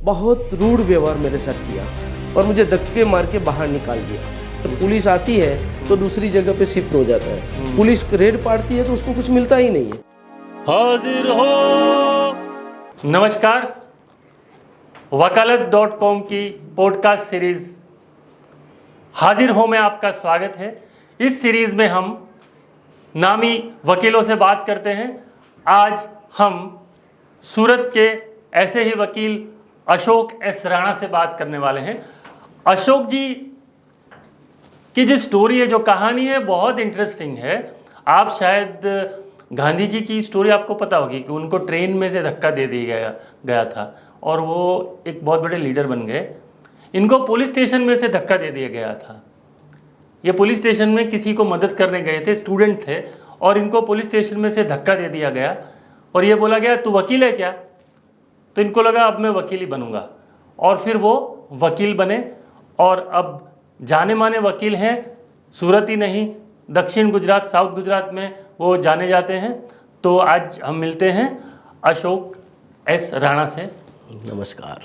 बहुत रूड व्यवहार मेरे साथ किया और मुझे धक्के मार के बाहर निकाल दिया। तो पुलिस आती है तो दूसरी जगह पे शिफ्ट हो जाता है, पुलिस रेड पाड़ती है तो उसको कुछ मिलता ही नहीं है। हाजिर हो। नमस्कार, वकालत.com की पॉडकास्ट सीरीज हाजिर हो में आपका स्वागत है। इस सीरीज में हम नामी वकीलों से बात करते हैं। आज हम सूरत के ऐसे ही वकील अशोक एस राणा से बात करने वाले हैं। अशोक जी की जो स्टोरी है, जो कहानी है, बहुत इंटरेस्टिंग है। आप शायद गांधी जी की स्टोरी आपको पता होगी कि उनको ट्रेन में से धक्का दे दिया गया था और वो एक बहुत बड़े लीडर बन गए। इनको पुलिस स्टेशन में से धक्का दे दिया गया था। ये पुलिस स्टेशन में किसी को मदद करने गए थे, स्टूडेंट थे, और इनको पुलिस स्टेशन में से धक्का दे दिया गया और ये बोला गया तू वकील है क्या? तो इनको लगा अब मैं वकील ही बनूंगा और फिर वो वकील बने और अब जाने माने वकील हैं। सूरत ही नहीं, दक्षिण गुजरात, साउथ गुजरात में वो जाने जाते हैं। तो आज हम मिलते हैं अशोक एस राणा से। नमस्कार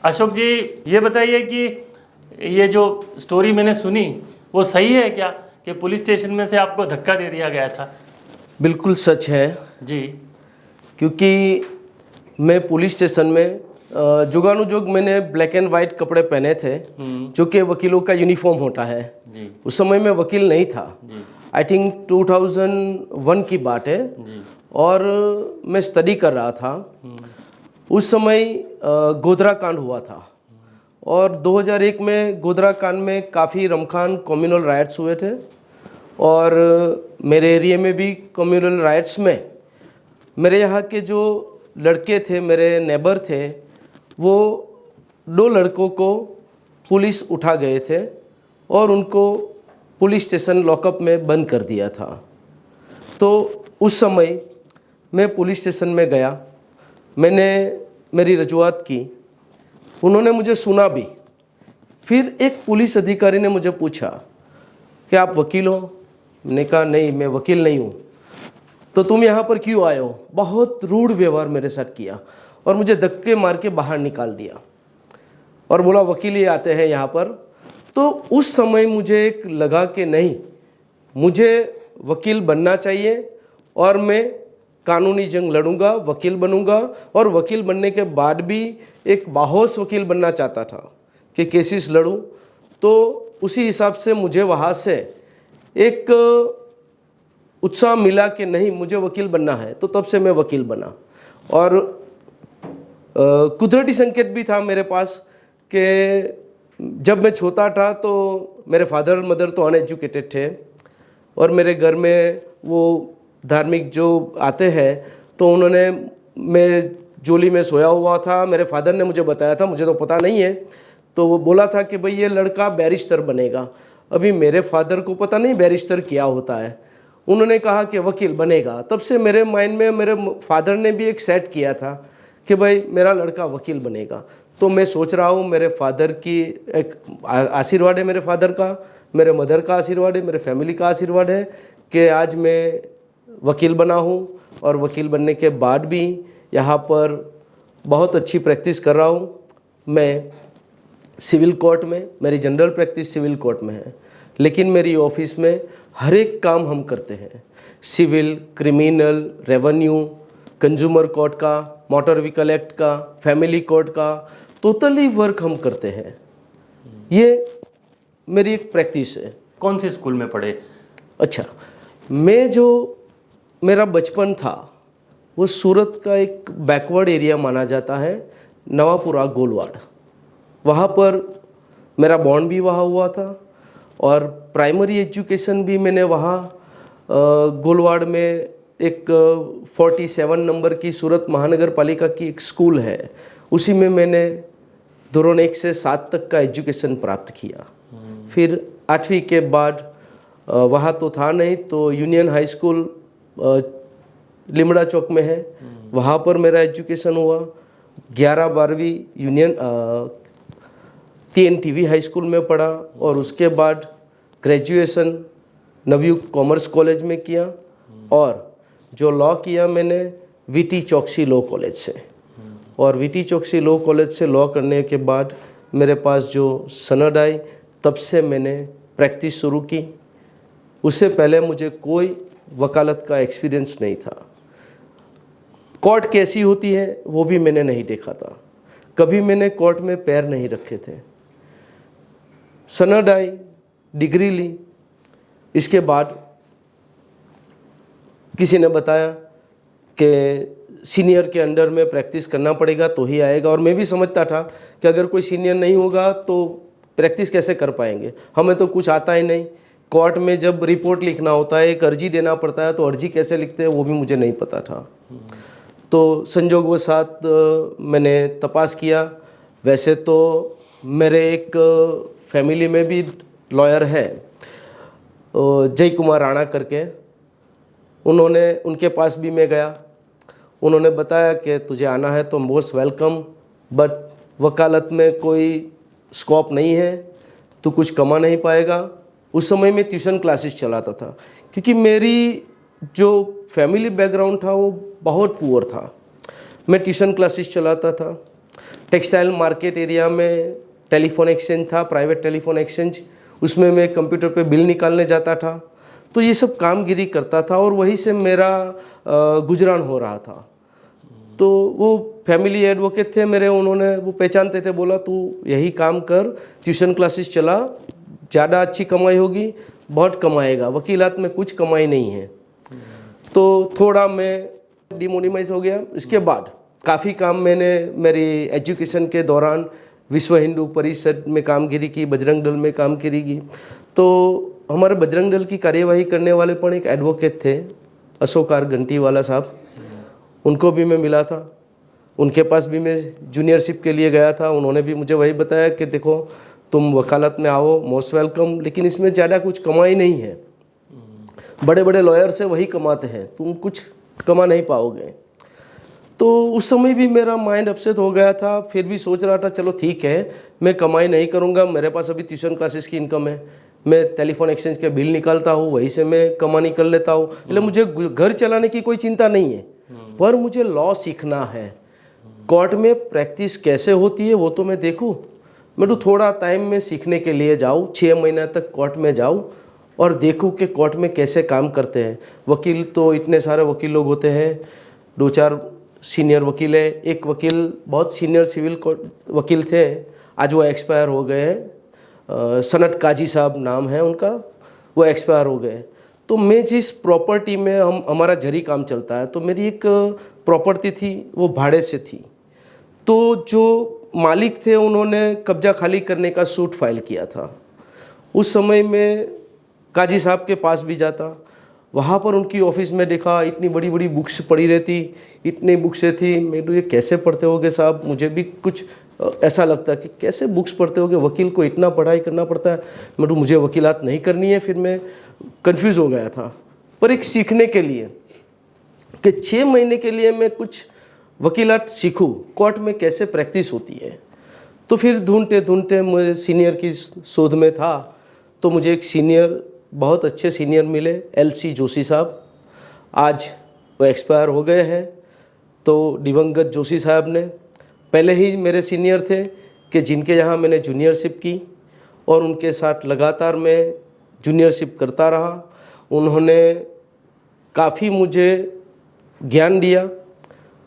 अशोक जी, ये बताइए कि ये जो स्टोरी मैंने सुनी वो सही है क्या कि पुलिस स्टेशन में से आपको धक्का दे दिया गया था? बिल्कुल सच है जी। क्योंकि मैं पुलिस स्टेशन में जुगानुजुग मैंने ब्लैक एंड वाइट कपड़े पहने थे जो कि वकीलों का यूनिफॉर्म होता है। जी। उस समय मैं वकील नहीं था। जी। आई थिंक 2001 की बात है। जी। और मैं स्टडी कर रहा था। उस समय गोधरा कांड हुआ था और 2001 में गोधरा कांड में काफ़ी रमखान कम्युनल राइट्स हुए थे और मेरे एरिया में भी कम्युनल राइट्स में मेरे यहाँ के जो लड़के थे, मेरे नेबर थे, वो 2 लड़कों को पुलिस उठा गए थे और उनको पुलिस स्टेशन लॉकअप में बंद कर दिया था। तो उस समय मैं पुलिस स्टेशन में गया, मैंने मेरी रजूआत की, उन्होंने मुझे सुना भी। फिर एक पुलिस अधिकारी ने मुझे पूछा कि आप वकील हो? मैंने कहा नहीं, मैं वकील नहीं हूँ। तो तुम यहाँ पर क्यों आए हो? बहुत रूड व्यवहार मेरे साथ किया और मुझे धक्के मार के बाहर निकाल दिया और बोला वकील ही आते हैं यहाँ पर। तो उस समय मुझे एक लगा कि नहीं, मुझे वकील बनना चाहिए और मैं कानूनी जंग लड़ूंगा, वकील बनूंगा और वकील बनने के बाद भी एक बाहोश वकील बनना चाहता था कि केसेस लड़ूं। तो उसी हिसाब से मुझे वहाँ से एक उत्साह मिला कि नहीं, मुझे वकील बनना है। तो तब से मैं वकील बना। और कुदरती संकेत भी था मेरे पास कि जब मैं छोटा था तो मेरे फादर मदर तो अनएजुकेटेड थे और मेरे घर में वो धार्मिक जो आते हैं तो उन्होंने, मैं जोली में सोया हुआ था, मेरे फादर ने मुझे बताया था, मुझे तो पता नहीं है, तो वो बोला था कि भाई ये लड़का बैरिस्टर बनेगा। अभी मेरे फादर को पता नहीं बैरिस्टर क्या होता है, उन्होंने कहा कि वकील बनेगा। तब से मेरे माइंड में मेरे फादर ने भी एक सेट किया था कि भाई मेरा लड़का वकील बनेगा। तो मैं सोच रहा हूँ मेरे फादर की एक आशीर्वाद है, मेरे फादर का, मेरे मदर का आशीर्वाद है, मेरे फैमिली का आशीर्वाद है कि आज मैं वकील बना हूँ और वकील बनने के बाद भी यहाँ पर बहुत अच्छी प्रैक्टिस कर रहा हूँ। मैं सिविल कोर्ट में, मेरी जनरल प्रैक्टिस सिविल कोर्ट में है, लेकिन मेरी ऑफिस में हर एक काम हम करते हैं। Civil, criminal, revenue, consumer court का, मोटर व्हीकल एक्ट का, फैमिली कोर्ट का, टोटली वर्क हम करते हैं। ये मेरी एक प्रैक्टिस है। कौन से स्कूल में पढ़े? अच्छा, मैं जो मेरा बचपन था वो सूरत का एक बैकवर्ड एरिया माना जाता है, नवापुरा गोलवाड़। वहाँ पर मेरा बॉन्ड भी वहाँ हुआ था और प्राइमरी एजुकेशन भी मैंने वहाँ गोलवाड़ में एक 47 नंबर की सूरत महानगर पालिका की एक स्कूल है, उसी में मैंने धोरण 1 से 7 तक का एजुकेशन प्राप्त किया। फिर 8वीं के बाद वहाँ तो था नहीं, तो यूनियन हाई स्कूल लिमड़ा चौक में है, वहाँ पर मेरा एजुकेशन हुआ। 11-12वीं यूनियन TNTV हाई स्कूल में पढ़ा और उसके बाद ग्रेजुएशन नवयुग कॉमर्स कॉलेज में किया और जो लॉ किया मैंने VT चौकसी लॉ कॉलेज से। और वीटी चौकसी लॉ कॉलेज से लॉ करने के बाद मेरे पास जो सनद आई, तब से मैंने प्रैक्टिस शुरू की। उससे पहले मुझे कोई वकालत का एक्सपीरियंस नहीं था। कोर्ट कैसी होती है वो भी मैंने नहीं देखा था, कभी मैंने कोर्ट में पैर नहीं रखे थे। सनद आई, डिग्री ली, इसके बाद किसी ने बताया कि सीनियर के अंडर में प्रैक्टिस करना पड़ेगा तो ही आएगा, और मैं भी समझता था कि अगर कोई सीनियर नहीं होगा तो प्रैक्टिस कैसे कर पाएंगे, हमें तो कुछ आता ही नहीं। कोर्ट में जब रिपोर्ट लिखना होता है, एक अर्जी देना पड़ता है, तो अर्जी कैसे लिखते हैं वो भी मुझे नहीं पता था। तो संजोगवशात मैंने तपास किया। वैसे तो मेरे एक फैमिली में भी लॉयर हैं, जय कुमार राणा करके, उनके पास भी मैं गया। उन्होंने बताया कि तुझे आना है तो मोस्ट वेलकम, बट वकालत में कोई स्कोप नहीं है, तू कुछ कमा नहीं पाएगा। उस समय में ट्यूशन क्लासेस चलाता था, क्योंकि मेरी जो फैमिली बैकग्राउंड था वो बहुत पुअर था। मैं ट्यूशन क्लासेस चलाता था। टेक्सटाइल मार्केट एरिया में टेलीफोन एक्सचेंज था, प्राइवेट टेलीफोन एक्सचेंज, उसमें मैं कंप्यूटर पे बिल निकालने जाता था। तो ये सब कामगिरी करता था और वहीं से मेरा गुजरान हो रहा था। तो वो फैमिली एडवोकेट थे मेरे, उन्होंने वो पहचानते थे, बोला तू यही काम कर, ट्यूशन क्लासेस चला, ज़्यादा अच्छी कमाई होगी, बहुत कमाएगा, वकीलात में कुछ कमाई नहीं है। तो थोड़ा मैं डिमोटिवाइज हो गया। इसके बाद काफ़ी काम मैंने मेरी एजुकेशन के दौरान विश्व हिंदू परिषद में कामगिरी की, बजरंग दल में कामगिरी की। तो हमारे बजरंग दल की कार्यवाही करने वाले पण एक एडवोकेट थे, अशोक आर घंटीवाला साहब, उनको भी मैं मिला था। उनके पास भी मैं जूनियरशिप के लिए गया था। उन्होंने भी मुझे वही बताया कि देखो तुम वकालत में आओ, मोस्ट वेलकम, लेकिन इसमें ज़्यादा कुछ कमाई नहीं है, बड़े बड़े लॉयर से वही कमाते हैं, तुम कुछ कमा नहीं पाओगे। तो उस समय भी मेरा माइंड अपसेट हो गया था। फिर भी सोच रहा था चलो ठीक है, मैं कमाई नहीं करूँगा, मेरे पास अभी ट्यूशन क्लासेस की इनकम है, मैं टेलीफोन एक्सचेंज के बिल निकालता हूँ, वहीं से मैं कमानी कर लेता हूँ, इसलिए मुझे घर चलाने की कोई चिंता नहीं है। पर मुझे लॉ सीखना है, कोर्ट में प्रैक्टिस कैसे होती है वो तो मैं देखूँ। मैं तो थोड़ा टाइम में सीखने के लिए जाऊँ, 6 महीना तक कोर्ट में जाऊँ और देखूँ कि कोर्ट में कैसे काम करते हैं। वकील तो इतने सारे वकील लोग होते हैं, 2-4 सीनियर वकील है। एक वकील बहुत सीनियर सिविल वकील थे, आज वो एक्सपायर हो गए हैं, सनत काजी साहब नाम है उनका, वो एक्सपायर हो गए। तो मैं जिस प्रॉपर्टी में हमारा जरी काम चलता है, तो मेरी एक प्रॉपर्टी थी वो भाड़े से थी। तो जो मालिक थे उन्होंने कब्जा खाली करने का सूट फाइल किया था। उस समय में काजी साहब के पास भी जाता, वहाँ पर उनकी ऑफिस में देखा इतनी बड़ी बड़ी बुक्स पड़ी रहती, इतनी बुक्सें थी। मैं तो ये कैसे पढ़ते होगे साहब, मुझे भी कुछ ऐसा लगता कि कैसे बुक्स पढ़ते होगे, वकील को इतना पढ़ाई करना पड़ता है। मैं तो मुझे वकीलात नहीं करनी है। फिर मैं कंफ्यूज हो गया था। पर एक सीखने के लिए कि 6 महीने के लिए मैं कुछ वकीलात सीखूं, कोर्ट में कैसे प्रैक्टिस होती है। तो फिर ढूंढते ढूंढते मुझे सीनियर की शोध में था, तो मुझे एक सीनियर, बहुत अच्छे सीनियर मिले, LC जोशी साहब। आज वो एक्सपायर हो गए हैं। तो दिवंगत जोशी साहब ने पहले ही मेरे सीनियर थे कि जिनके यहाँ मैंने जूनियरशिप की और उनके साथ लगातार मैं जूनियरशिप करता रहा। उन्होंने काफ़ी मुझे ज्ञान दिया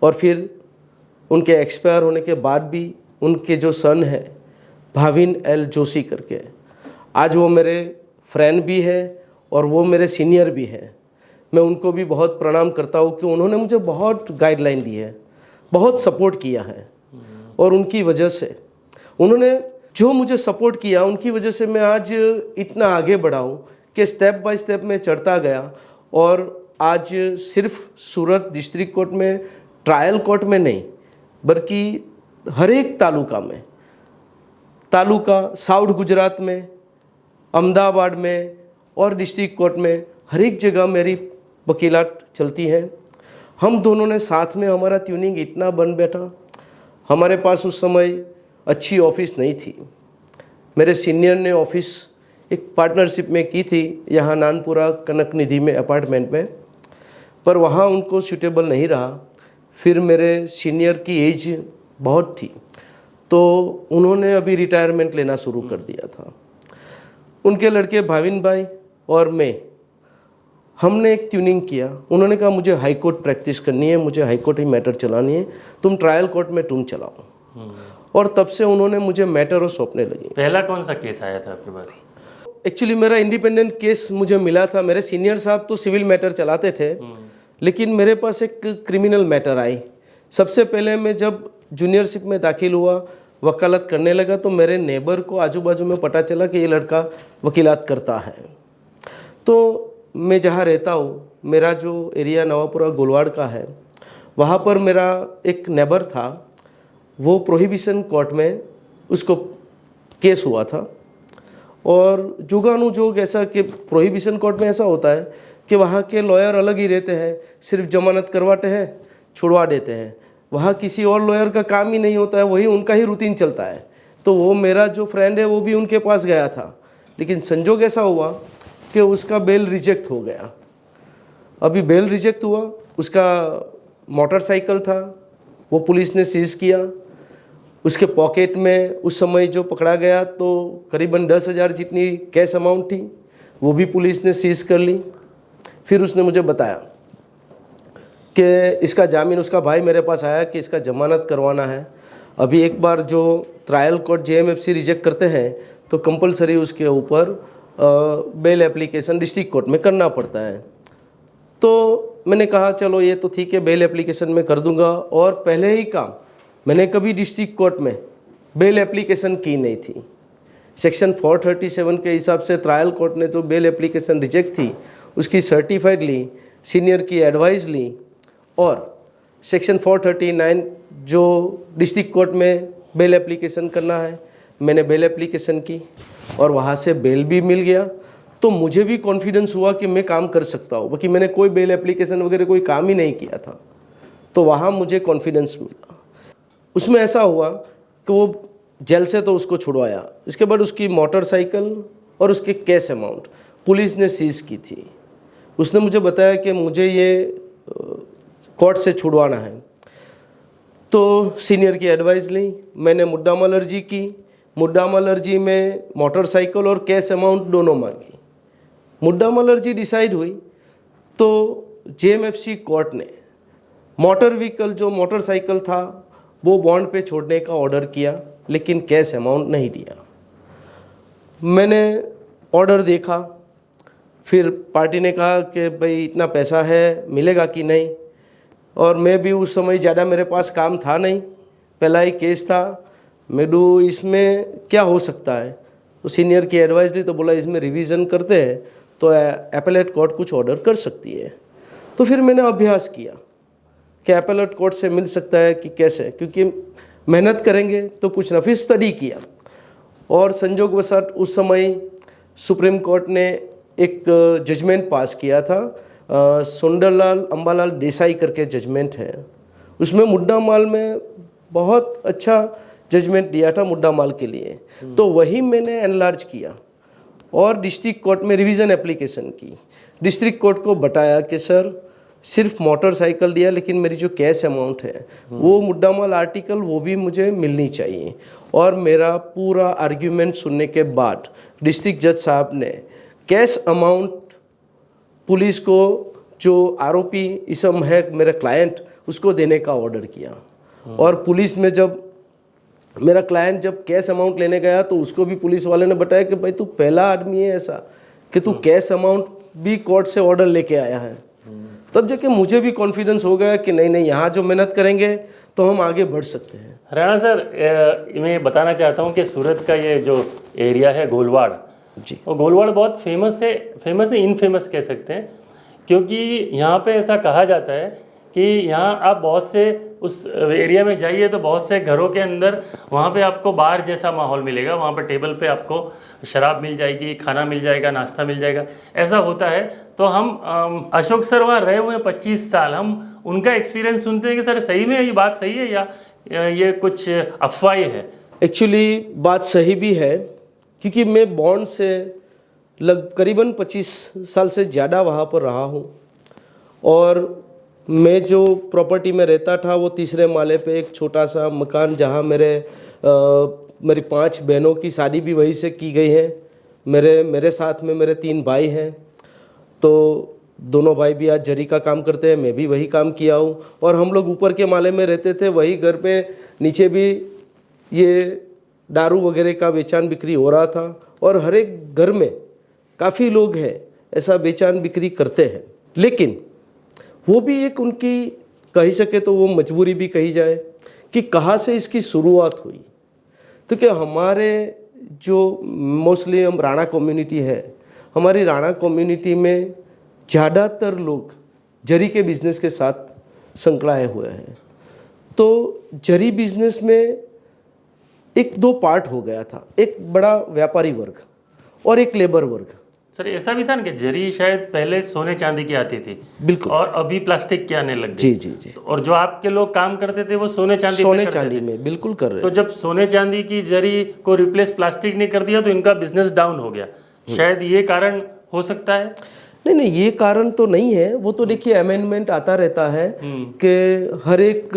और फिर उनके एक्सपायर होने के बाद भी उनके जो सन है भाविन L जोशी करके, आज वो मेरे फ्रेंड भी है और वो मेरे सीनियर भी हैं। मैं उनको भी बहुत प्रणाम करता हूँ कि उन्होंने मुझे बहुत गाइडलाइन दी है, बहुत सपोर्ट किया है। और उनकी वजह से, उन्होंने जो मुझे सपोर्ट किया, उनकी वजह से मैं आज इतना आगे बढ़ा हूँ कि स्टेप बाय स्टेप मैं चढ़ता गया। और आज सिर्फ सूरत डिस्ट्रिक्ट कोर्ट में, ट्रायल कोर्ट में नहीं, बल्कि हर एक तालुका साउथ गुजरात में, अहमदाबाद में और डिस्ट्रिक्ट कोर्ट में, हर एक जगह मेरी वकीलात चलती हैं। हम दोनों ने साथ में, हमारा ट्यूनिंग इतना बन बैठा। हमारे पास उस समय अच्छी ऑफिस नहीं थी। मेरे सीनियर ने ऑफिस एक पार्टनरशिप में की थी यहाँ नानपुरा कनक निधि में अपार्टमेंट में, पर वहाँ उनको सूटेबल नहीं रहा। फिर मेरे सीनियर की एज बहुत थी, तो उन्होंने अभी रिटायरमेंट लेना शुरू कर दिया था। उनके लड़के भाविन भाई और मैं, हमने एक ट्यूनिंग किया। उन्होंने कहा मुझे हाई कोर्ट प्रैक्टिस करनी है, मुझे हाई कोर्ट ही मैटर चलानी है, तुम ट्रायल कोर्ट में तुम चलाओ। और तब से उन्होंने मुझे मैटरों सौंपने लगी। पहला कौन सा केस आया था आपके पास? एक्चुअली मेरा इंडिपेंडेंट केस मुझे मिला था। मेरे सीनियर साहब तो सिविल मैटर चलाते थे, लेकिन मेरे पास एक क्रिमिनल मैटर आई। सबसे पहले मैं जब जूनियरशिप में दाखिल हुआ, वकालत करने लगा, तो मेरे नेबर को आजू बाजू में पता चला कि ये लड़का वकीलात करता है। तो मैं जहाँ रहता हूँ, मेरा जो एरिया नवापुरा गोलवाड़ का है, वहाँ पर मेरा एक नेबर था, वो प्रोहिबिशन कोर्ट में उसको केस हुआ था। और जुगानुजोग ऐसा कि प्रोहिबिशन कोर्ट में ऐसा होता है कि वहाँ के लॉयर अलग ही रहते हैं, सिर्फ जमानत करवाते हैं, छुड़वा देते हैं। वहाँ किसी और लॉयर का काम ही नहीं होता है, वही उनका ही रूटीन चलता है। तो वो मेरा जो फ्रेंड है वो भी उनके पास गया था, लेकिन संजोग ऐसा हुआ कि उसका बेल रिजेक्ट हो गया। अभी बेल रिजेक्ट हुआ, उसका मोटरसाइकिल था, वो पुलिस ने सीज़ किया। उसके पॉकेट में उस समय जो पकड़ा गया तो करीबन 10,000 जितनी कैश अमाउंट थी, वो भी पुलिस ने सीज़ कर ली। फिर उसने मुझे बताया कि इसका जामीन, उसका भाई मेरे पास आया कि इसका जमानत करवाना है। अभी एक बार जो ट्रायल कोर्ट JMFC रिजेक्ट करते हैं तो कंपलसरी उसके ऊपर बेल एप्लीकेशन डिस्ट्रिक्ट कोर्ट में करना पड़ता है। तो मैंने कहा चलो ये तो ठीक है, बेल एप्लीकेशन में कर दूंगा। और पहले ही काम, मैंने कभी डिस्ट्रिक्ट कोर्ट में बेल एप्लीकेशन की नहीं थी। सेक्शन 437 के हिसाब से ट्रायल कोर्ट ने जो बेल एप्लीकेशन रिजेक्ट थी उसकी सर्टिफाइड ली, सीनियर की एडवाइस ली, और सेक्शन 439 जो डिस्ट्रिक्ट कोर्ट में बेल एप्लीकेशन करना है, मैंने बेल एप्लीकेशन की और वहाँ से बेल भी मिल गया। तो मुझे भी कॉन्फिडेंस हुआ कि मैं काम कर सकता हूँ, बाकी मैंने कोई बेल एप्लीकेशन वगैरह कोई काम ही नहीं किया था। तो वहाँ मुझे कॉन्फिडेंस मिला। उसमें ऐसा हुआ कि वो जेल से तो उसको छुड़वाया, इसके बाद उसकी मोटरसाइकिल और उसके कैश अमाउंट पुलिस ने सीज की थी। उसने मुझे बताया कि मुझे ये कोर्ट से छुड़वाना है। तो सीनियर की एडवाइस ली, मैंने मुद्दामाल अर्जी की। मुद्दामाल अर्जी में मोटरसाइकिल और कैश अमाउंट दोनों मांगी। मुद्दामाल अर्जी डिसाइड हुई तो JMFC कोर्ट ने मोटर व्हीकल, जो मोटरसाइकिल था, वो बॉन्ड पे छोड़ने का ऑर्डर किया, लेकिन कैश अमाउंट नहीं दिया। मैंने ऑर्डर देखा, फिर पार्टी ने कहा कि भाई इतना पैसा है, मिलेगा कि नहीं। और मैं भी उस समय ज़्यादा मेरे पास काम था नहीं, पहला ही केस था। मैं डू इसमें क्या हो सकता है, तो सीनियर की एडवाइस ली तो बोला इसमें रिवीजन करते हैं तो एपेलेट कोर्ट कुछ ऑर्डर कर सकती है। तो फिर मैंने अभ्यास किया कि एपेलेट कोर्ट से मिल सकता है कि कैसे, क्योंकि मेहनत करेंगे तो कुछ ना। फिर स्टडी किया और संजोगवशात उस समय सुप्रीम कोर्ट ने एक जजमेंट पास किया था, सुंदरलाल अंबालाल देसाई करके जजमेंट है। उसमें मुद्दा माल में बहुत अच्छा जजमेंट दिया था मुद्दा माल के लिए। तो वही मैंने एनलार्ज किया और डिस्ट्रिक्ट कोर्ट में रिवीजन एप्लीकेशन की। डिस्ट्रिक्ट कोर्ट को बताया कि सर सिर्फ मोटरसाइकिल दिया, लेकिन मेरी जो कैश अमाउंट है वो मुद्दा माल आर्टिकल वो भी मुझे मिलनी चाहिए। और मेरा पूरा आर्ग्यूमेंट सुनने के बाद डिस्ट्रिक्ट जज साहब ने कैश अमाउंट पुलिस को, जो आरोपी इसम है मेरा क्लाइंट, उसको देने का ऑर्डर किया। और पुलिस में जब मेरा क्लाइंट जब कैश अमाउंट लेने गया तो उसको भी पुलिस वाले ने बताया कि भाई तू पहला आदमी है ऐसा कि तू कैश अमाउंट भी कोर्ट से ऑर्डर लेके आया है। तब जाके मुझे भी कॉन्फिडेंस हो गया कि नहीं नहीं, यहाँ जो मेहनत करेंगे तो हम आगे बढ़ सकते हैं। राणा सर, मैं बताना चाहता हूँ कि सूरत का ये जो एरिया है गोलवाड़ जी, और गोलवाड़ बहुत फेमस है, फेमस नहीं इनफेमस कह सकते हैं, क्योंकि यहाँ पे ऐसा कहा जाता है कि यहाँ आप बहुत से उस एरिया में जाइए तो बहुत से घरों के अंदर वहाँ पे आपको बार जैसा माहौल मिलेगा। वहाँ पे टेबल पे आपको शराब मिल जाएगी, खाना मिल जाएगा, नाश्ता मिल जाएगा, ऐसा होता है। तो हम अशोक सर वहाँ रहे हुए हैं 25 साल, हम उनका एक्सपीरियंस सुनते हैं कि सर सही में ये बात सही है या ये कुछ अफवाही है? एक्चुअली बात सही भी है, क्योंकि मैं बॉन्ड से करीबन 25 साल से ज़्यादा वहाँ पर रहा हूँ। और मैं जो प्रॉपर्टी में रहता था वो तीसरे माले पे एक छोटा सा मकान, जहाँ मेरी 5 बहनों की शादी भी वहीं से की गई है। मेरे साथ में मेरे 3 भाई हैं, तो दोनों भाई भी आज जरी का काम करते हैं, मैं भी वही काम किया हूँ। और हम लोग ऊपर के माले में रहते थे, वही घर पे नीचे भी ये दारू वगैरह का बेचान बिक्री हो रहा था। और हर एक घर में काफ़ी लोग हैं ऐसा बेचान बिक्री करते हैं, लेकिन वो भी एक उनकी कही सके तो वो मजबूरी भी कही जाए कि कहाँ से इसकी शुरुआत हुई। तो क्या हमारे जो मोस्टली हम राणा कम्युनिटी है, हमारी राणा कम्युनिटी में ज़्यादातर लोग जरी के बिज़नेस के साथ संकड़ाए हुए हैं। तो जरी बिज़नेस में 1-2 पार्ट हो गया था, एक बड़ा व्यापारी वर्ग और एक लेबर वर्ग। सर ऐसा भी था ना कि जरी शायद पहले सोने चांदी की आती थी, बिल्कुल, और अभी प्लास्टिक की आने लग गई। जी जी जी। और जो आपके लोग काम करते थे वो सोने चांदी में बिल्कुल कर रहे तो जब सोने चांदी की जरी को रिप्लेस प्लास्टिक ने कर दिया तो इनका बिजनेस डाउन हो गया। शायद ये कारण हो सकता है। नहीं, ये कारण तो नहीं है। वो तो देखिए अमेंडमेंट आता रहता है कि हर एक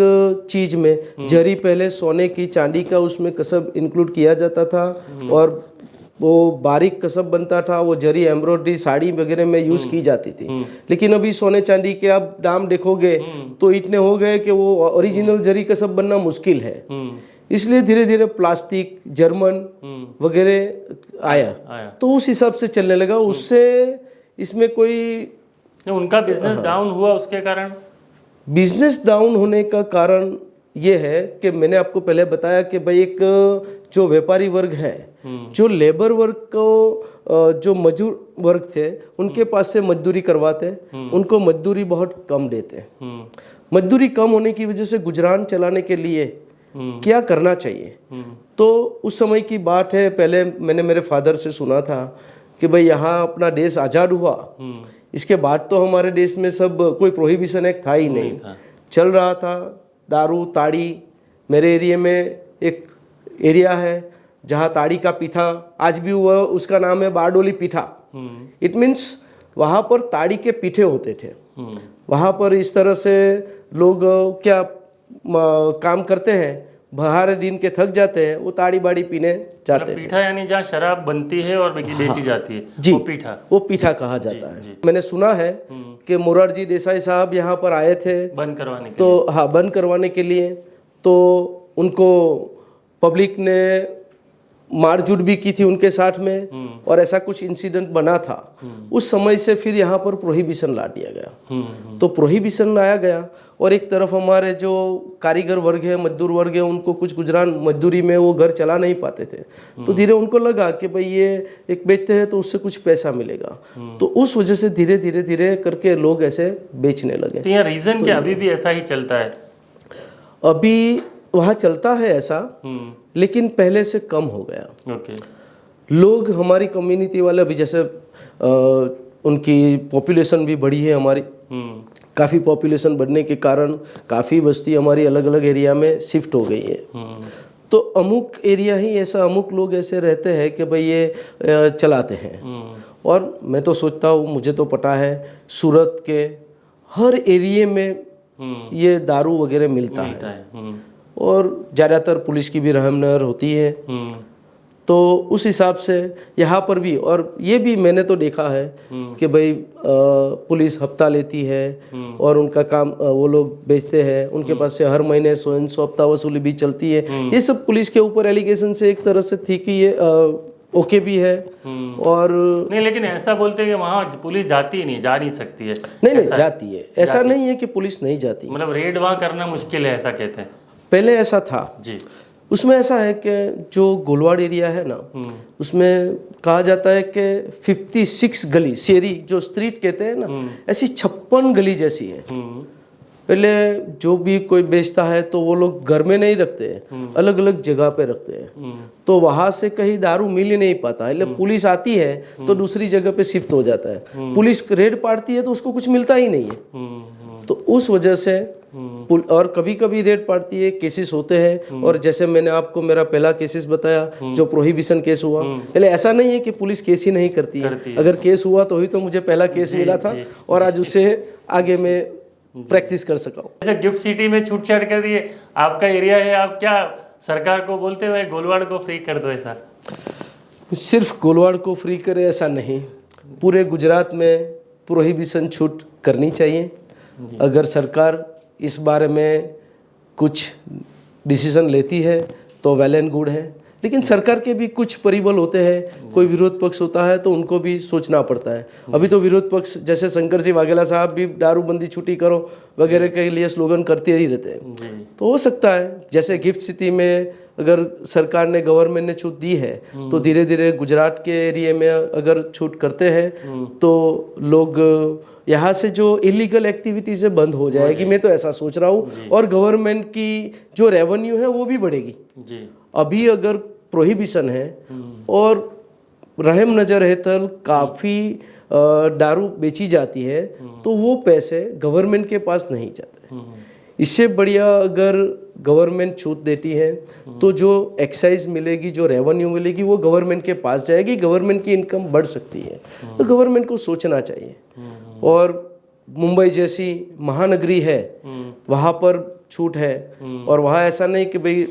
चीज में जरी पहले सोने की चांदी का उसमें कसब इंक्लूड किया जाता था, और वो बारीक कसब बनता था, वो जरी एम्ब्रॉयडरी साड़ी वगैरह में यूज की जाती थी। लेकिन अभी सोने चांदी के आप दाम देखोगे तो इतने हो गए कि वो ओरिजिनल जरी कसब बनना मुश्किल है। इसलिए धीरे धीरे प्लास्टिक, जर्मन वगैरह आया, तो उस हिसाब से चलने लगा। उससे इसमें कोई उनका बिजनेस डाउन हुआ, उसके कारण बिजनेस डाउन होने का कारण ये है कि मैंने आपको पहले बताया कि भाई एक जो व्यापारी वर्ग है, जो लेबर वर्ग को, जो मजदूर वर्ग थे, उनके पास से मजदूरी करवाते, उनको मजदूरी बहुत कम देते। मजदूरी कम होने की वजह से गुजरान चलाने के लिए क्या करना चाहिए। तो उस समय की बात है, पहले मैंने मेरे फादर से सुना था कि भाई यहाँ अपना देश आज़ाद हुआ, इसके बाद तो हमारे देश में सब कोई प्रोहिबिशन एक्ट था ही नहीं चल रहा था। दारू, ताड़ी, मेरे एरिया में एक एरिया है जहाँ ताड़ी का पीठा आज भी हुआ, उसका नाम है बारडोली पीठा। इट मीन्स वहाँ पर ताड़ी के पीठे होते थे। वहाँ पर इस तरह से लोग क्या काम करते हैं, बाहर दिन के थक जाते हैं, वो ताड़ी बाड़ी पीने जाते हैं। पीठा यानी जहाँ शराब बनती है और बेची जाती है, जी, वो पीठा कहा जाता है। मैंने सुना है कि मोरारजी देसाई साहब यहाँ पर आए थे बंद करवाने के तो लिए। हाँ, बंद करवाने के लिए। तो उनको पब्लिक ने मारझूट भी की थी उनके साथ में, और ऐसा कुछ इंसिडेंट बना था। उस समय से फिर यहाँ पर प्रोहिबिशन ला दिया गया। तो प्रोहिबिशन लाया गया, और एक तरफ हमारे जो कारीगर वर्ग है, मजदूर वर्ग है, उनको कुछ गुजरान मजदूरी में वो घर चला नहीं पाते थे। तो धीरे उनको लगा कि भाई ये एक बेचते हैं तो उससे कुछ पैसा मिलेगा। तो उस वजह से धीरे धीरे धीरे करके लोग ऐसे बेचने लगे। तो यहाँ रीजन क्या, अभी भी ऐसा ही चलता है? अभी वहाँ चलता है ऐसा, लेकिन पहले से कम हो गया। लोग, हमारी कम्युनिटी वाले अभी जैसे उनकी पॉपुलेशन भी बढ़ी है हमारी। काफ़ी पॉपुलेशन बढ़ने के कारण काफ़ी बस्ती हमारी अलग अलग एरिया में शिफ्ट हो गई है। तो अमुक एरिया ही ऐसा, अमुक लोग ऐसे रहते हैं कि भाई ये चलाते हैं। और मैं तो सोचता हूँ, मुझे तो पता है सूरत के हर एरिया में ये दारू वगैरह मिलता है। और ज़्यादातर पुलिस की भी रहमनहर होती है। तो उस हिसाब से यहाँ पर भी, और ये भी मैंने तो देखा है कि भाई पुलिस हफ्ता लेती है और उनका काम वो लोग बेचते हैं, उनके पास से हर महीने 100 हफ्ता वसूली भी चलती है। ये सब पुलिस के ऊपर एलिगेशन से एक तरह से थी कि ये ओके भी है। और नहीं, लेकिन ऐसा बोलते हैं कि वहाँ पुलिस जाती ही नहीं, जा नहीं सकती है। नहीं, जाती है, ऐसा नहीं है कि पुलिस नहीं जाती, मतलब रेड वहाँ करना मुश्किल है, ऐसा कहते हैं। पहले ऐसा था जी। उसमें ऐसा है कि जो गोलवाड़ एरिया है ना, उसमें कहा जाता है कि 56 गली, शेरी जो स्ट्रीट कहते हैं ना, ऐसी 56 गली जैसी है। पहले जो भी कोई बेचता है तो वो लोग घर में नहीं रखते हैं, अलग अलग जगह पे रखते हैं। तो वहां से कहीं दारू मिल ही नहीं पाता, इसलिए पुलिस आती है तो दूसरी जगह पे शिफ्ट हो जाता है। पुलिस रेड पाड़ती है तो उसको कुछ मिलता ही नहीं है। तो उस वजह से और कभी कभी रेड पड़ती है, केसेस होते हैं। और जैसे मैंने आपको मेरा पहला केसेस बताया जो प्रोहिबिशन केस हुआ, पहले ऐसा नहीं है कि पुलिस केस ही नहीं करती है। अगर केस हुआ तो ही तो मुझे पहला केस मिला था, और आज उससे आगे मैं प्रैक्टिस कर सका हूँ। जैसे गिफ्ट सिटी में छूट छाट कर दिए, आपका एरिया है, आप क्या सरकार को बोलते हुए गोलवाड़ को फ्री कर दो ऐसा? सिर्फ गोलवाड़ को फ्री करे ऐसा नहीं, पूरे गुजरात में प्रोहिबिशन छूट करनी चाहिए। अगर सरकार इस बारे में कुछ डिसीजन लेती है तो वेल एंड गुड है, लेकिन सरकार के भी कुछ परिबल होते हैं, कोई विरोध पक्ष होता है तो उनको भी सोचना पड़ता है। अभी तो विरोध पक्ष जैसे शंकर सिंह वाघेला साहब भी दारूबंदी छुट्टी करो वगैरह के लिए स्लोगन करते ही रहते हैं। तो हो सकता है जैसे गिफ्ट सिटी में अगर सरकार ने, गवर्नमेंट ने छूट दी है तो धीरे धीरे गुजरात के एरिया में अगर छूट करते हैं तो लोग यहाँ से जो इलीगल एक्टिविटीज है बंद हो जाएगी। मैं तो ऐसा सोच रहा हूँ, और गवर्नमेंट की जो रेवेन्यू है वो भी बढ़ेगी जी। अभी अगर प्रोहिबिशन है और रहम नजर हेतल काफ़ी दारू बेची जाती है तो वो पैसे गवर्नमेंट के पास नहीं जाते। इससे बढ़िया अगर गवर्नमेंट छूट देती है तो जो एक्साइज मिलेगी, जो रेवेन्यू मिलेगी वो गवर्नमेंट के पास जाएगी, गवर्नमेंट की इनकम बढ़ सकती है। तो गवर्नमेंट को सोचना चाहिए। और मुंबई जैसी महानगरी है, वहाँ पर छूट है, और वहाँ ऐसा नहीं कि भाई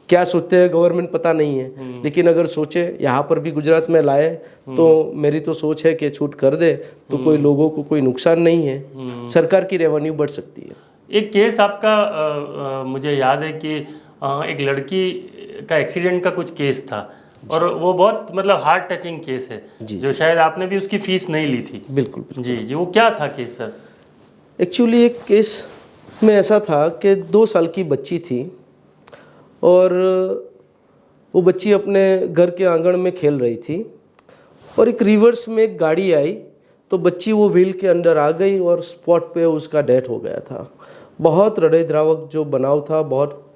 क्या सोचते हैं गवर्नमेंट पता नहीं है, लेकिन अगर सोचे यहाँ पर भी गुजरात में लाए तो मेरी तो सोच है कि छूट कर दे तो कोई लोगों को कोई नुकसान नहीं है, सरकार की रेवेन्यू बढ़ सकती है। एक केस आपका मुझे याद है कि एक लड़की का एक्सीडेंट का कुछ केस था, और वो बहुत मतलब हार्ट टचिंग केस है जो शायद आपने भी उसकी फीस नहीं ली थी। बिल्कुल जी जी, वो क्या था केस सर? एक्चुअली एक केस में ऐसा था कि 2 साल की बच्ची थी और वो बच्ची अपने घर के आंगन में खेल रही थी और एक रिवर्स में एक गाड़ी आई तो बच्ची वो व्हील के अंदर आ गई और स्पॉट पे उसका डेथ हो गया था। बहुत हृदय द्रावक जो बनाव था, बहुत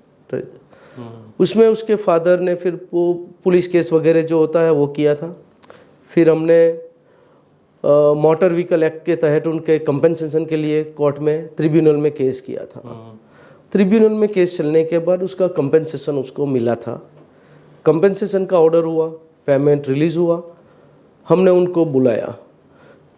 उसमें उसके फादर ने फिर वो पुलिस केस वगैरह जो होता है वो किया था। फिर हमने मोटर व्हीकल एक्ट के तहत उनके कंपनसेशन के लिए कोर्ट में ट्रिब्यूनल में केस किया था। ट्रिब्यूनल में केस चलने के बाद उसका कंपनसेशन उसको मिला था। कंपनसेशन का ऑर्डर हुआ, पेमेंट रिलीज़ हुआ। हमने उनको बुलाया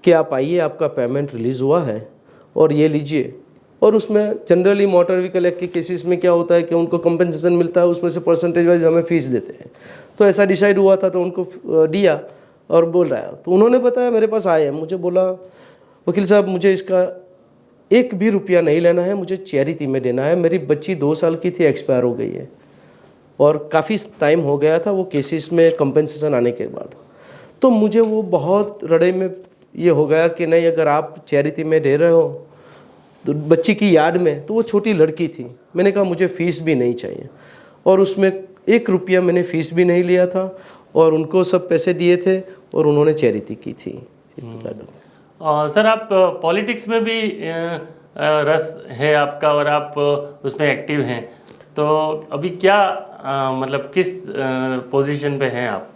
कि आप आइए, आपका पेमेंट रिलीज़ हुआ है और ये लीजिए। और उसमें जनरली मोटर व्हीकल एक्ट के केसेस में क्या होता है कि उनको कंपनसेशन मिलता है, उसमें से परसेंटेज वाइज हमें फ़ीस देते हैं। तो ऐसा डिसाइड हुआ था तो उनको दिया और बोल रहा है। तो उन्होंने बताया, मेरे पास आए, मुझे बोला वकील साहब मुझे इसका 1 भी रुपया नहीं लेना है, मुझे चैरिटी में देना है। मेरी बच्ची 2 साल की थी, एक्सपायर हो गई है और काफ़ी टाइम हो गया था वो केसेस में कंपनसेशन आने के बाद। तो मुझे वो बहुत हृदय में ये हो गया कि नहीं, अगर आप चैरिटी में दे रहे हो तो बच्ची की याद में, तो वो छोटी लड़की थी। मैंने कहा मुझे फ़ीस भी नहीं चाहिए और उसमें 1 रुपया मैंने फ़ीस भी नहीं लिया था और उनको सब पैसे दिए थे और उन्होंने चैरिटी की थी। सर आप पॉलिटिक्स में भी रस है आपका और आप उसमें एक्टिव हैं, तो अभी क्या मतलब किस पोजीशन पे हैं आप?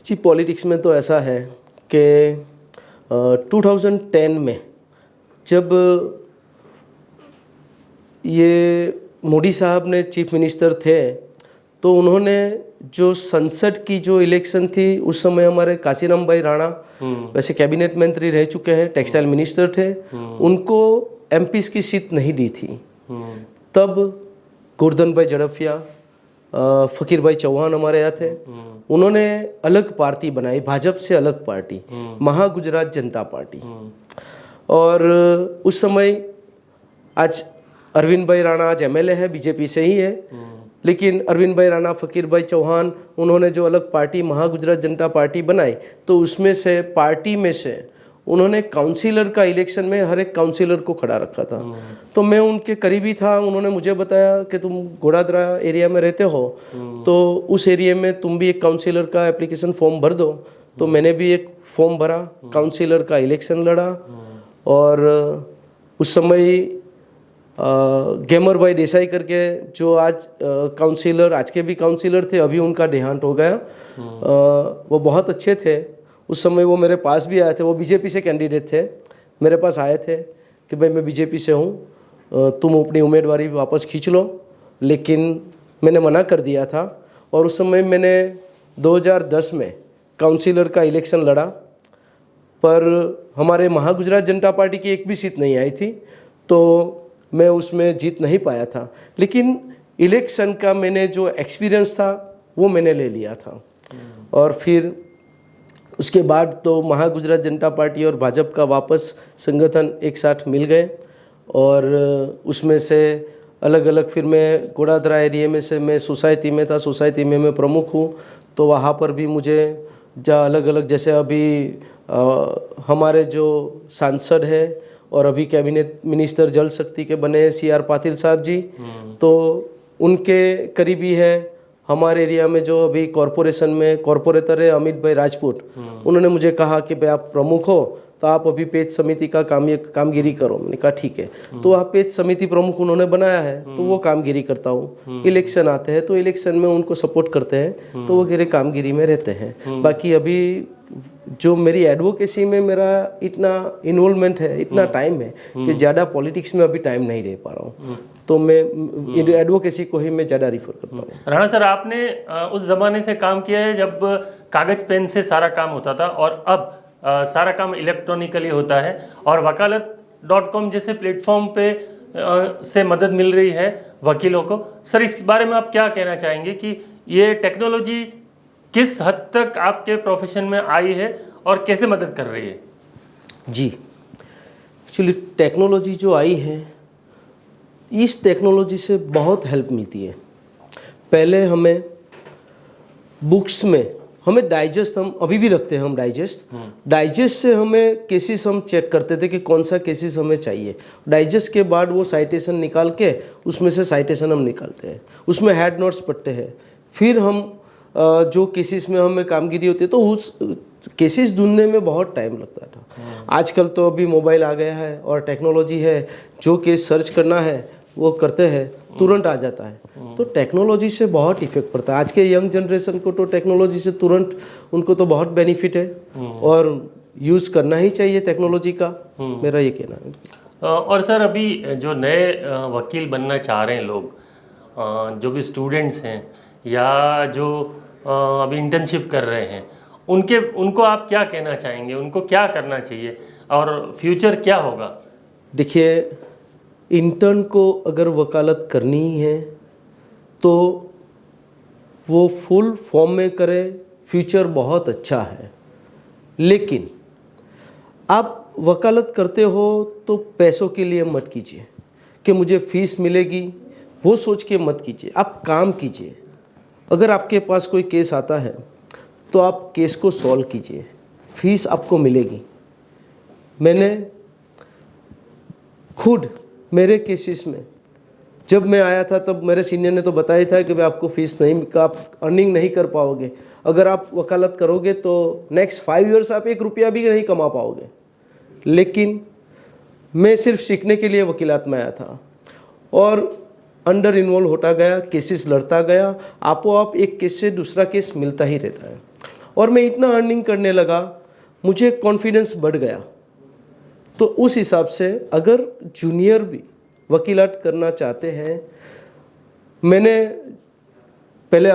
जी पॉलिटिक्स में तो ऐसा है कि 2010 में जब ये मोदी साहब ने चीफ मिनिस्टर थे तो उन्होंने जो संसद की जो इलेक्शन थी उस समय हमारे काशीराम भाई राणा वैसे कैबिनेट मंत्री रह चुके हैं, टेक्सटाइल मिनिस्टर थे, उनको एमपीज की सीट नहीं दी थी। तब गोवर्धन भाई झड़फिया, फकीर भाई चौहान हमारे यहाँ थे, उन्होंने अलग पार्टी बनाई, भाजपा से अलग पार्टी, महागुजरात जनता पार्टी। और उस समय आज अरविंद भाई राणा आज एमएलए है, बीजेपी से ही है, लेकिन अरविंद भाई राणा, फकीर भाई चौहान, उन्होंने जो अलग पार्टी महागुजरात जनता पार्टी बनाई तो उसमें से पार्टी में से उन्होंने काउंसिलर का इलेक्शन में हर एक काउंसिलर को खड़ा रखा था। तो मैं उनके करीबी था। उन्होंने मुझे बताया कि तुम घोड़ादरा एरिया में रहते हो तो उस एरिया में तुम भी एक काउंसिलर का एप्लीकेशन फॉर्म भर दो। तो मैंने भी एक फॉर्म भरा, काउंसिलर का इलेक्शन लड़ा और उस समय गेमर भाई देसाई करके जो आज काउंसिलर, आज के भी काउंसिलर थे, अभी उनका देहांत हो गया, वो बहुत अच्छे थे। उस समय वो मेरे पास भी आए थे, वो बीजेपी से कैंडिडेट थे, मेरे पास आए थे कि भाई मैं बीजेपी से हूँ, तुम अपनी उम्मीदवारी वापस खींच लो। लेकिन मैंने मना कर दिया था और उस समय मैंने 2010 में काउंसिलर का इलेक्शन लड़ा, पर हमारे महागुजरात जनता पार्टी की एक भी सीट नहीं आई थी, तो मैं उसमें जीत नहीं पाया था। लेकिन इलेक्शन का मैंने जो एक्सपीरियंस था वो मैंने ले लिया था। और फिर उसके बाद तो महागुजरात जनता पार्टी और भाजपा का वापस संगठन एक साथ मिल गए, और उसमें से अलग अलग, फिर मैं गोड़ादरा एरिया में से मैं सोसाइटी में था, सोसाइटी में मैं प्रमुख हूँ, तो वहाँ पर भी मुझे जहाँ अलग अलग, जैसे अभी हमारे जो सांसद है और अभी कैबिनेट मिनिस्टर जल शक्ति के बने हैं CR पाटिल साहब जी, तो उनके करीबी है। हमारे एरिया में जो अभी कॉरपोरेशन में कॉरपोरेटर है अमित भाई राजपूत, उन्होंने मुझे कहा कि भाई आप प्रमुख हो तो आप अभी पेज समिति का कामगिरी करो। मैंने कहा ठीक है, तो आप पेज समिति प्रमुख उन्होंने बनाया है तो वो कामगिरी करता हूँ। इलेक्शन आते हैं तो इलेक्शन में उनको सपोर्ट करते हैं, तो वो मेरे कामगिरी में रहते हैं। बाकी अभी जो मेरी एडवोकेसी में मेरा इतना इन्वॉल्वमेंट है, इतना टाइम है कि ज़्यादा पॉलिटिक्स में अभी टाइम नहीं रह पा रहा हूँ, तो मैं एडवोकेसी को ही मैं ज़्यादा रिफर करता हूँ। राणा सर, आपने उस ज़माने से काम किया है जब कागज़ पेन से सारा काम होता था, और अब सारा काम इलेक्ट्रॉनिकली होता है, और वकालत.com जैसे प्लेटफॉर्म पे से मदद मिल रही है वकीलों को। सर, इस बारे में आप क्या कहना चाहेंगे कि ये टेक्नोलॉजी किस हद तक आपके प्रोफेशन में आई है और कैसे मदद कर रही है? जी, एक्चुअली टेक्नोलॉजी जो आई है, इस टेक्नोलॉजी से बहुत हेल्प मिलती है। पहले हमें बुक्स में हमें डाइजेस्ट, हम अभी भी रखते हैं हम डाइजेस्ट से हमें केसेस हम चेक करते थे कि कौन सा केसेस हमें चाहिए। डाइजेस्ट के बाद वो साइटेशन निकाल के उसमें से साइटेशन हम निकालते हैं, उसमें हेड नोट्स पढ़ते हैं। फिर हम जो केसेस में हमें कामगिरी होती है तो उस केसेस ढूंढने में बहुत टाइम लगता था। आजकल तो अभी मोबाइल आ गया है और टेक्नोलॉजी है, जो केस सर्च करना है वो करते हैं, तुरंत आ जाता है। तो टेक्नोलॉजी से बहुत इफेक्ट पड़ता है। आज के यंग जनरेशन को तो टेक्नोलॉजी से तुरंत उनको तो बहुत बेनिफिट है, और यूज़ करना ही चाहिए टेक्नोलॉजी का, मेरा ये कहना है। और सर, अभी जो नए वकील बनना चाह रहे हैं लोग, जो भी स्टूडेंट्स हैं या जो अभी इंटर्नशिप कर रहे हैं, उनको आप क्या कहना चाहेंगे? उनको क्या करना चाहिए और फ्यूचर क्या होगा? देखिए, इंटर्न को अगर वकालत करनी ही है तो वो फुल फॉर्म में करे, फ्यूचर बहुत अच्छा है। लेकिन आप वकालत करते हो तो पैसों के लिए मत कीजिए कि मुझे फीस मिलेगी, वो सोच के मत कीजिए। आप काम कीजिए। अगर आपके पास कोई केस आता है तो आप केस को सॉल्व कीजिए, फीस आपको मिलेगी। मैंने खुद मेरे केसेस में जब मैं आया था तब मेरे सीनियर ने तो बताया था कि भाई आपको फीस नहीं, आप अर्निंग नहीं कर पाओगे। अगर आप वकालत करोगे तो नेक्स्ट 5 इयर्स आप 1 रुपया भी नहीं कमा पाओगे। लेकिन मैं सिर्फ सीखने के लिए वकीलात में आया था, और अंडर इन्वॉल्व होता गया, केसेस लड़ता गया, आपो आप एक केस से दूसरा केस मिलता ही रहता है। और मैं इतना अर्निंग करने लगा, मुझे कॉन्फिडेंस बढ़ गया। तो उस हिसाब से अगर जूनियर भी वकीलात करना चाहते हैं, मैंने पहले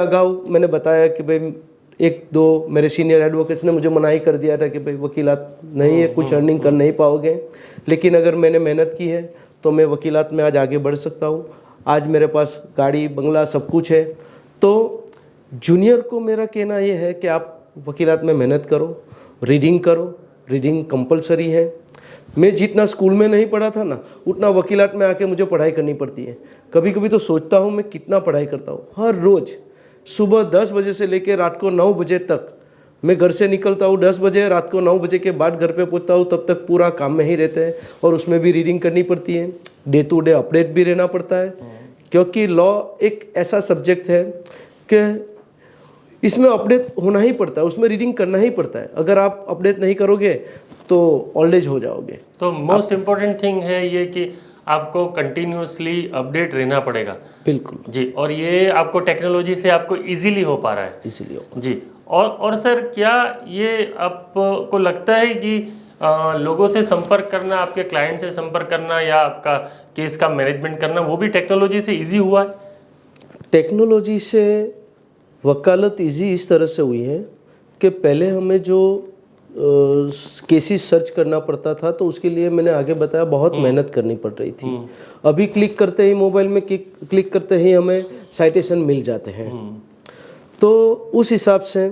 मैंने बताया कि भाई 1-2 मेरे सीनियर एडवोकेट्स ने मुझे मनाही कर दिया था कि भाई वकीलात नहीं है, कुछ अर्निंग कर नहीं पाओगे। लेकिन अगर मैंने मेहनत की है तो मैं वकीलात में आज आगे बढ़ सकता हूँ। आज मेरे पास गाड़ी बंगला सब कुछ है। तो जूनियर को मेरा कहना ये है कि आप वकीलात में मेहनत करो, रीडिंग कंपलसरी है। मैं जितना स्कूल में नहीं पढ़ा था ना, उतना वकीलात में आके मुझे पढ़ाई करनी पड़ती है। कभी कभी तो सोचता हूँ मैं कितना पढ़ाई करता हूँ। हर रोज़ सुबह 10 बजे से लेकर रात को 9 बजे तक मैं घर से निकलता हूँ। 10 बजे, रात को 9 बजे के बाद घर पे पहुँचता हूँ। तब तक पूरा काम में ही रहते हैं, और उसमें भी रीडिंग करनी पड़ती है, डे टू डे अपडेट भी रहना पड़ता है। क्योंकि लॉ एक ऐसा सब्जेक्ट है कि इसमें अपडेट होना ही पड़ता है, उसमें रीडिंग करना ही पड़ता है। अगर आप अपडेट नहीं करोगे तो ओल्ड एज हो जाओगे। तो मोस्ट इम्पोर्टेंट थिंग है ये कि आपको कंटिन्यूसली अपडेट रहना पड़ेगा। बिल्कुल जी, और ये आपको टेक्नोलॉजी से आपको इजीली हो पा रहा है। इसीलिए जी, और सर, क्या ये आपको लगता है कि लोगों से संपर्क करना, आपके क्लाइंट से संपर्क करना या आपका केस का मैनेजमेंट करना, वो भी टेक्नोलॉजी से इजी हुआ है? टेक्नोलॉजी से वकालत इजी इस तरह से हुई है कि पहले हमें जो केसेस सर्च करना पड़ता था, तो उसके लिए मैंने आगे बताया बहुत मेहनत करनी पड़ रही थी। अभी क्लिक करते ही मोबाइल में क्लिक करते ही हमें साइटेशन मिल जाते हैं। तो उस हिसाब से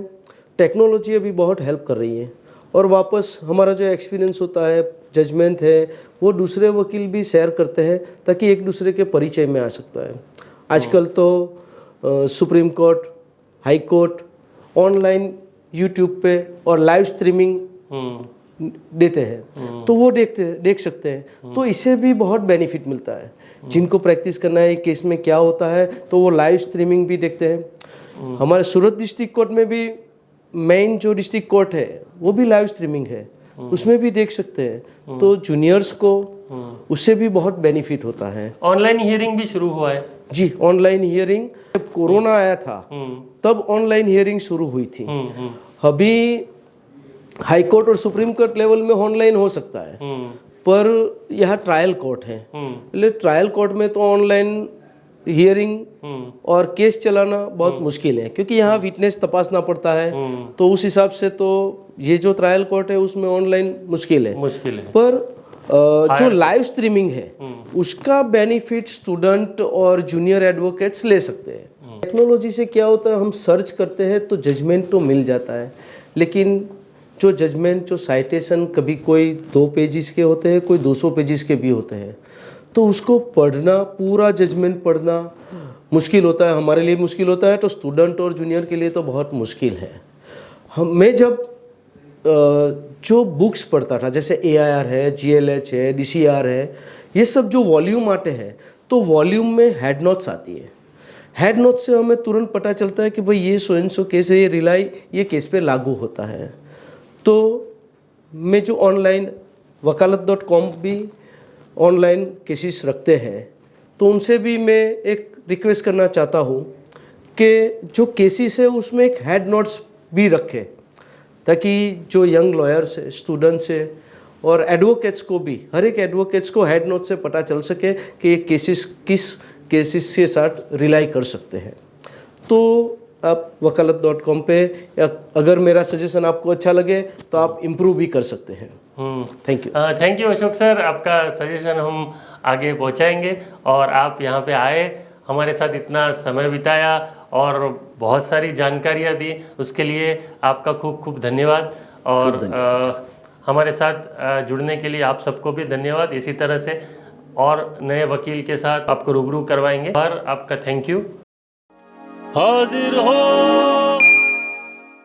टेक्नोलॉजी अभी बहुत हेल्प कर रही है। और वापस हमारा जो एक्सपीरियंस होता है, जजमेंट है, वो दूसरे वकील भी शेयर करते हैं ताकि एक दूसरे के परिचय में आ सकता है। आजकल तो supreme court, high court online YouTube पे और लाइव स्ट्रीमिंग देते हैं, तो वो देख सकते हैं। तो इससे भी बहुत बेनिफिट मिलता है। जिनको प्रैक्टिस करना है केस में क्या होता है, तो वो लाइव स्ट्रीमिंग भी देखते हैं। हमारे सूरत डिस्ट्रिक्ट कोर्ट में भी मेन जो डिस्ट्रिक्ट कोर्ट है वो भी लाइव स्ट्रीमिंग है, उसमें भी देख सकते हैं। तो जूनियर्स को उससे भी बहुत बेनिफिट होता है। ऑनलाइन हियरिंग भी शुरू हुआ है जी, ऑनलाइन हियरिंग जब कोरोना आया था तब ऑनलाइन हियरिंग शुरू हुई थी। अभी हाई कोर्ट और सुप्रीम कोर्ट लेवल में ऑनलाइन हो सकता है, पर यह ट्रायल कोर्ट है, इसलिए ट्रायल कोर्ट में तो ऑनलाइन हियरिंग और केस चलाना बहुत मुश्किल है, क्योंकि यहाँ विटनेस तपासना पड़ता है। तो उस हिसाब से तो ये जो ट्रायल कोर्ट है उसमें ऑनलाइन मुश्किल है। पर जो लाइव स्ट्रीमिंग है उसका बेनिफिट स्टूडेंट और जूनियर एडवोकेट्स ले सकते हैं। टेक्नोलॉजी से क्या होता है, हम सर्च करते हैं तो जजमेंट तो मिल जाता है, लेकिन जो जजमेंट, जो साइटेशन, कभी कोई 2 पेजेस के होते हैं, कोई 200 पेजेस के भी होते हैं, तो उसको पढ़ना, पूरा जजमेंट पढ़ना मुश्किल होता है। हमारे लिए मुश्किल होता है, तो स्टूडेंट और जूनियर के लिए तो बहुत मुश्किल है। मैं जब जो बुक्स पढ़ता था, जैसे AIR है, GLH है, DCR है, ये सब जो वॉल्यूम आते हैं, तो वॉल्यूम में हेड नोट्स आती है। हेड नोट्स से हमें तुरंत पता चलता है कि भाई ये सो एंड सो केस है, ये रिलाई ये केस पे लागू होता है। तो मैं जो ऑनलाइन वकालत.com भी ऑनलाइन केसेस रखते हैं, तो उनसे भी मैं एक रिक्वेस्ट करना चाहता हूँ कि जो केसेस है उसमें एक हेड नोट्स भी रखें, ताकि जो यंग लॉयर्स है, स्टूडेंट्स है और एडवोकेट्स को भी, हर एक एडवोकेट्स को हेड नोट से पता चल सके कि ये केसेस किस केसेस के साथ रिलाई कर सकते हैं। तो आप वकालत.com पे, या अगर मेरा सजेशन आपको अच्छा लगे तो आप इम्प्रूव भी कर सकते हैं। Thank you. Thank you Ashok sir, आपका सजेशन हम आगे पहुंचाएंगे। और आप यहाँ पे आए, हमारे साथ इतना समय बिताया और बहुत सारी जानकारियाँ दी, उसके लिए आपका खूब खूब धन्यवाद। और हमारे साथ जुड़ने के लिए आप सबको भी धन्यवाद। इसी तरह से और नए वकील के साथ आपको रूबरू करवाएंगे। और आपका थैंक यू। हाजिर हो।